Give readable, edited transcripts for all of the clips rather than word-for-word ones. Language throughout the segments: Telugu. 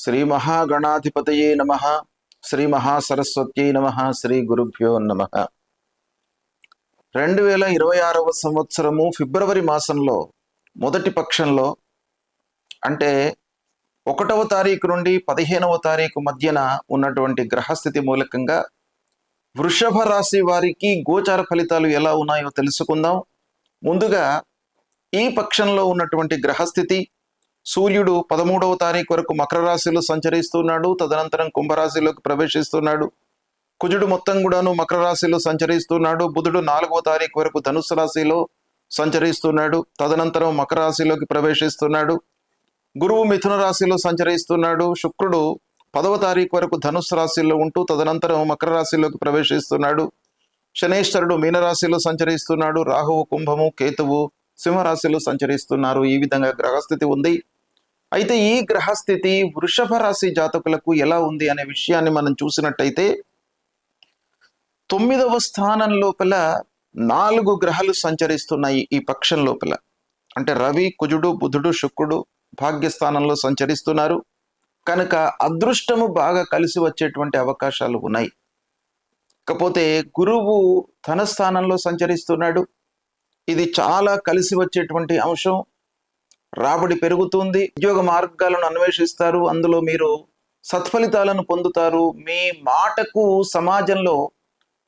శ్రీ మహాగణాధిపతయే నమః. శ్రీ మహాసరస్వత్యై నమః. శ్రీ గురుభ్యో నమః. 2026వ సంవత్సరము ఫిబ్రవరి మాసంలో మొదటి పక్షంలో, అంటే 1వ తారీఖు నుండి 15వ తారీఖు మధ్యన ఉన్నటువంటి గ్రహస్థితి మూలకంగా వృషభ రాశి వారికి గోచార ఫలితాలు ఎలా ఉన్నాయో తెలుసుకుందాం. ముందుగా ఈ పక్షంలో ఉన్నటువంటి గ్రహస్థితి, సూర్యుడు 13వ తారీఖు వరకు మకర రాశిలో సంచరిస్తున్నాడు. తదనంతరం కుంభరాశిలోకి ప్రవేశిస్తున్నాడు. కుజుడు మొత్తం కూడాను మకర రాశిలో సంచరిస్తున్నాడు. బుధుడు 4వ తారీఖు వరకు ధనుస్సు రాశిలో సంచరిస్తున్నాడు. తదనంతరం మకర రాశిలోకి ప్రవేశిస్తున్నాడు. గురువు మిథున రాశిలో సంచరిస్తున్నాడు. శుక్రుడు 10వ తారీఖు వరకు ధనుస్సు రాశిలో ఉంటూ తదనంతరం మకర రాశిలోకి ప్రవేశిస్తున్నాడు. శనేశ్వరుడు మీనరాశిలో సంచరిస్తున్నాడు. రాహువు కుంభము, కేతువు సింహరాశిలో సంచరిస్తున్నారు. ఈ విధంగా గ్రహస్థితి ఉంది. అయితే ఈ గ్రహస్థితి వృషభ రాశి జాతకులకు ఎలా ఉంది అనే విషయాన్ని మనం చూసినట్టయితే, 9వ స్థానం లోపల 4 గ్రహాలు సంచరిస్తున్నాయి ఈ పక్షం లోపల. అంటే రవి, కుజుడు, బుధుడు, శుక్రుడు భాగ్యస్థానంలో సంచరిస్తున్నారు. కనుక అదృష్టము బాగా కలిసి వచ్చేటువంటి అవకాశాలు ఉన్నాయి. కాకపోతే గురువు ధన స్థానంలో సంచరిస్తున్నాడు. ఇది చాలా కలిసి వచ్చేటువంటి అంశం. రాబడి పెరుగుతుంది. ఉద్యోగ మార్గాలను అన్వేషిస్తారు. అందులో మీరు సత్ఫలితాలను పొందుతారు. మీ మాటకు సమాజంలో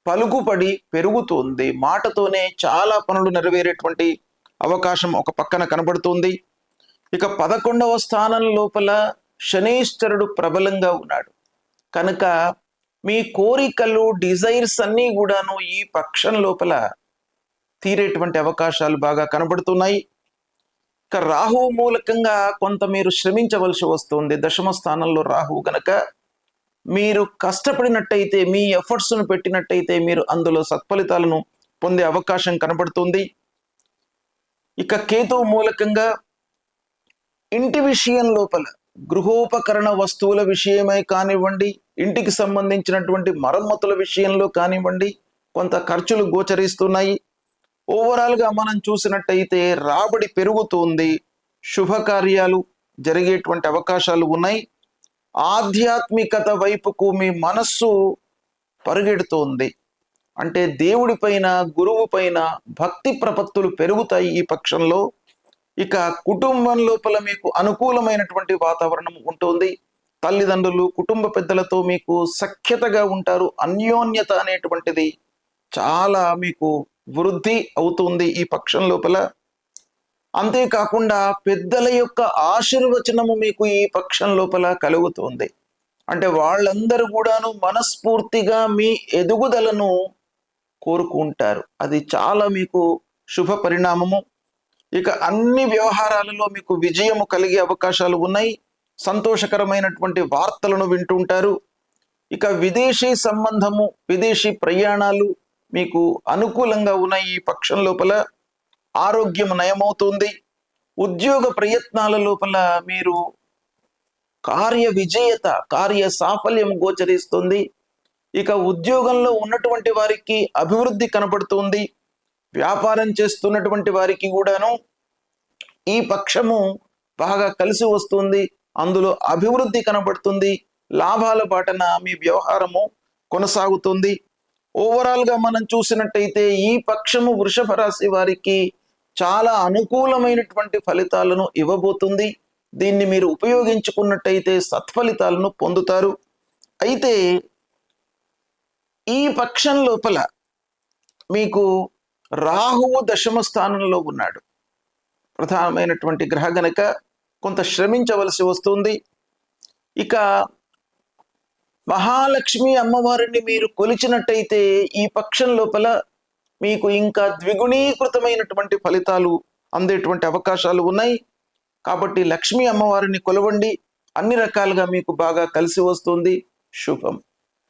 పలుకుబడి పెరుగుతుంది. మాటతోనే చాలా పనులు నెరవేరేటువంటి అవకాశం ఒక పక్కన కనబడుతుంది. ఇక 11వ స్థానం లోపల శనీశ్వరుడు ప్రబలంగా ఉన్నాడు. కనుక మీ కోరికలు, డిజైర్స్ అన్నీ కూడాను ఈ పక్షం లోపల తీరేటువంటి అవకాశాలు బాగా కనబడుతున్నాయి. ఇక రాహువు మూలకంగా కొంత మీరు శ్రమించవలసి వస్తుంది. 10వ స్థానంలో రాహువు గనక మీరు కష్టపడినట్టయితే, మీ ఎఫర్ట్స్ను పెట్టినట్టయితే మీరు అందులో సత్ఫలితాలను పొందే అవకాశం కనబడుతుంది. ఇక కేతువు మూలకంగా ఇంటి విషయం లోపల, గృహోపకరణ వస్తువుల విషయమై కానివ్వండి, ఇంటికి సంబంధించినటువంటి మరమ్మతుల విషయంలో కానివ్వండి, కొంత ఖర్చులు గోచరిస్తున్నాయి. ఓవరాల్గా మనం చూసినట్టయితే రాబడి పెరుగుతుంది. శుభకార్యాలు జరిగేటువంటి అవకాశాలు ఉన్నాయి. ఆధ్యాత్మికత వైపుకు మీ మనస్సు పరుగెడుతోంది. అంటే దేవుడి పైన, గురువు పైన భక్తి ప్రపత్తులు పెరుగుతాయి ఈ పక్షంలో. ఇక కుటుంబం లోపల మీకు అనుకూలమైనటువంటి వాతావరణం ఉంటుంది. తల్లిదండ్రులు, కుటుంబ పెద్దలతో మీకు సఖ్యతగా ఉంటారు. అన్యోన్యత అనేటువంటిది చాలా మీకు వృద్ధి అవుతుంది ఈ పక్షం లోపల. అంతేకాకుండా పెద్దల యొక్క ఆశీర్వచనము మీకు ఈ పక్షం లోపల కలుగుతుంది. అంటే వాళ్ళందరూ కూడాను మనస్ఫూర్తిగా మీ ఎదుగుదలను కోరుకుంటారు. అది చాలా మీకు శుభ పరిణామము. ఇక అన్ని వ్యవహారాలలో మీకు విజయము కలిగే అవకాశాలు ఉన్నాయి. సంతోషకరమైనటువంటి వార్తలను వింటుంటారు. ఇక విదేశీ సంబంధము, విదేశీ ప్రయాణాలు మీకు అనుకూలంగా ఉన్నాయి ఈ పక్షం లోపల. ఆరోగ్యం నయమవుతుంది. ఉద్యోగ ప్రయత్నాల లోపల మీరు కార్య విజేత, కార్య సాఫల్యం గోచరిస్తుంది. ఇక ఉద్యోగంలో ఉన్నటువంటి వారికి అభివృద్ధి కనబడుతుంది. వ్యాపారం చేస్తున్నటువంటి వారికి కూడాను ఈ పక్షము బాగా కలిసి వస్తుంది. అందులో అభివృద్ధి కనబడుతుంది. లాభాల బాటన మీ వ్యవహారము కొనసాగుతుంది. ఓవరాల్గా మనం చూసినట్టయితే ఈ పక్షము వృషభ రాశి వారికి చాలా అనుకూలమైనటువంటి ఫలితాలను ఇవ్వబోతుంది. దీన్ని మీరు ఉపయోగించుకున్నట్టయితే సత్ఫలితాలను పొందుతారు. అయితే ఈ పక్షం లోపల మీకు రాహువు 10వ స్థానంలో ఉన్నాడు. ప్రధానమైనటువంటి గ్రహ గనక కొంత శ్రమించవలసి వస్తుంది. ఇక మహాలక్ష్మి అమ్మవారిని మీరు కొలిచినట్టయితే ఈ పక్షం లోపల మీకు ఇంకా ద్విగుణీకృతమైనటువంటి ఫలితాలు అందేటువంటి అవకాశాలు ఉన్నాయి. కాబట్టి లక్ష్మీ అమ్మవారిని కొలవండి. అన్ని రకాలుగా మీకు బాగా కలిసి వస్తుంది. శుభం.